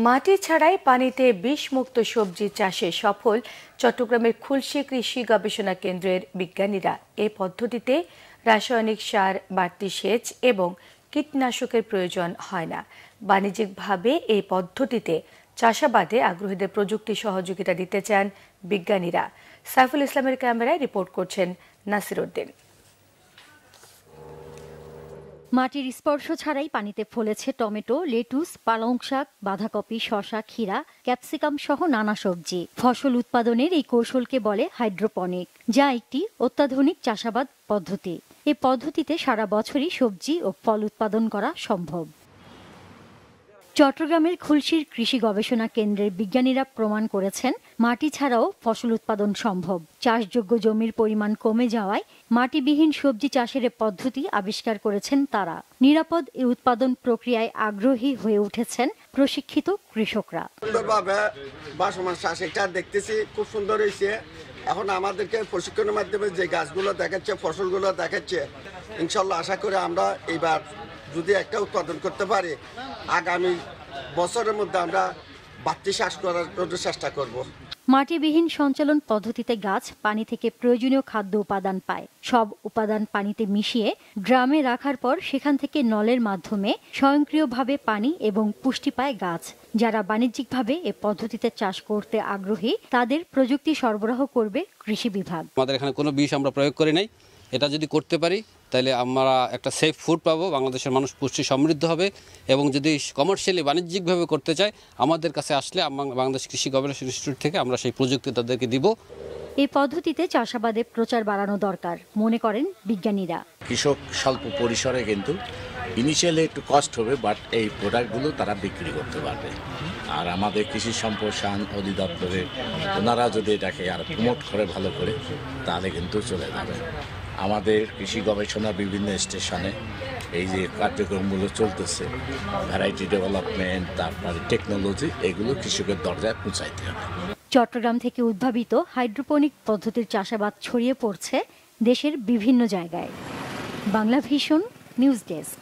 মাটি ছাড়াই পানিতে বিষমুক্ত সবজি চাষে সফল চট্টগ্রামের খুলশী কৃষি গবেষণা কেন্দ্রের বিজ্ঞানীরা। এই পদ্ধতিতে রাসায়নিক সার, বাড়তি সেচ এবং কীটনাশকের প্রয়োজন হয় না। বাণিজ্যিকভাবে এই পদ্ধতিতে চাষাবাদে আগ্রহীদের প্রযুক্তি সহযোগিতা দিতে চান বিজ্ঞানীরা। সাইফুল ইসলামের ক্যামেরায় রিপোর্ট করছেন নাসির উদ্দিন। মাটির স্পর্শ ছাড়াই পানিতে ফলেছে টমেটো, লেটুস, পালং শাক, বাঁধাকপি, শসা, ক্ষীরা, ক্যাপসিকাম সহ নানা সবজি। ফসল উৎপাদনের এই কৌশলকে বলে হাইড্রোপনিক, যা একটি অত্যাধুনিক চাষাবাদ পদ্ধতি। এই পদ্ধতিতে সারা বছরই সবজি ও ফল উৎপাদন করা সম্ভব। চট্টগ্রামের খুলশীর কৃষি গবেষণা কেন্দ্রের বিজ্ঞানীরা প্রমাণ করেছেন মাটি ছাড়াও ফসল উৎপাদন সম্ভব। চাষযোগ্য জমির পরিমাণ কমে যাওয়ায় মাটিবিহীন সবজি চাষের পদ্ধতি আবিষ্কার করেছেন তারা। নিরাপদ এই উৎপাদন প্রক্রিয়ায় আগ্রহী হয়ে উঠেছেন প্রশিক্ষিত কৃষকরা। সুন্দরভাবে বাসমান চাষ এটা দেখতেছি, খুব সুন্দর হয়েছে। এখন আমাদেরকে প্রশিক্ষণের মাধ্যমে যে গাছগুলো দেখাচ্ছে, ফসলগুলো দেখাচ্ছে, ইনশাল্লাহ আশা করি আমরা এইবার যদি একটা উৎপাদন করতে পারি, আগামী বছরের মধ্যে আমরা বাড়তি চাষ করার চেষ্টা করব। মাটিবিহীন সঞ্চালন পদ্ধতিতে গাছ পানি থেকে প্রয়োজনীয় খাদ্য উপাদান পায়। সব উপাদান পানিতে মিশিয়ে ড্রামে রাখার পর সেখান থেকে নলের মাধ্যমে স্বয়ংক্রিয়ভাবে পানি এবং পুষ্টি পায় গাছ। যারা বাণিজ্যিকভাবে এ পদ্ধতিতে চাষ করতে আগ্রহী তাদের প্রযুক্তি সরবরাহ করবে কৃষি বিভাগ। আমাদের এখানে কোনো বিষ আমরা প্রয়োগ করি নাই। এটা যদি করতে পারি তাহলে আমরা একটা সেফ ফুড পাবো, বাংলাদেশের মানুষ পুষ্টি সমৃদ্ধ হবে। এবং যদি কমার্শিয়ালি বাণিজ্যিকভাবে করতে চায় আমাদের কাছে আসলে বাংলাদেশ কৃষি গবেষণা ইনস্টিটিউট থেকে আমরা সেই প্রযুক্তি তাদেরকে দিব। এই পদ্ধতিতে চাষাবাদে প্রচার বাড়ানো দরকার মনে করেন বিজ্ঞানীরা। কৃষক স্বল্প পরিসরে কিন্তু ইনিশিয়ালি একটু কষ্ট হবে, বাট এই প্রোডাক্টগুলো তারা বিক্রি করতে পারবে। আর আমাদের কৃষি সম্প্রসারণ অধিদপ্তরে ওনারা যদি এটাকে আর প্রমোট করে ভালো করে তাহলে কিন্তু চলে যাবে। আমাদের কৃষি গবেষণা বিভিন্ন স্টেশনে এই যে কার্যক্রমগুলো চলতেছে, ভ্যারাইটি ডেভেলপমেন্ট, তারপরে টেকনোলজি, এগুলো কৃষকের দরজায় পৌঁছাইতে হবে। চট্টগ্রাম থেকে উদ্ভাবিত হাইড্রোপনিক পদ্ধতির চাষাবাদ ছড়িয়ে পড়ছে দেশের বিভিন্ন জায়গায়। Bangla vision news desk.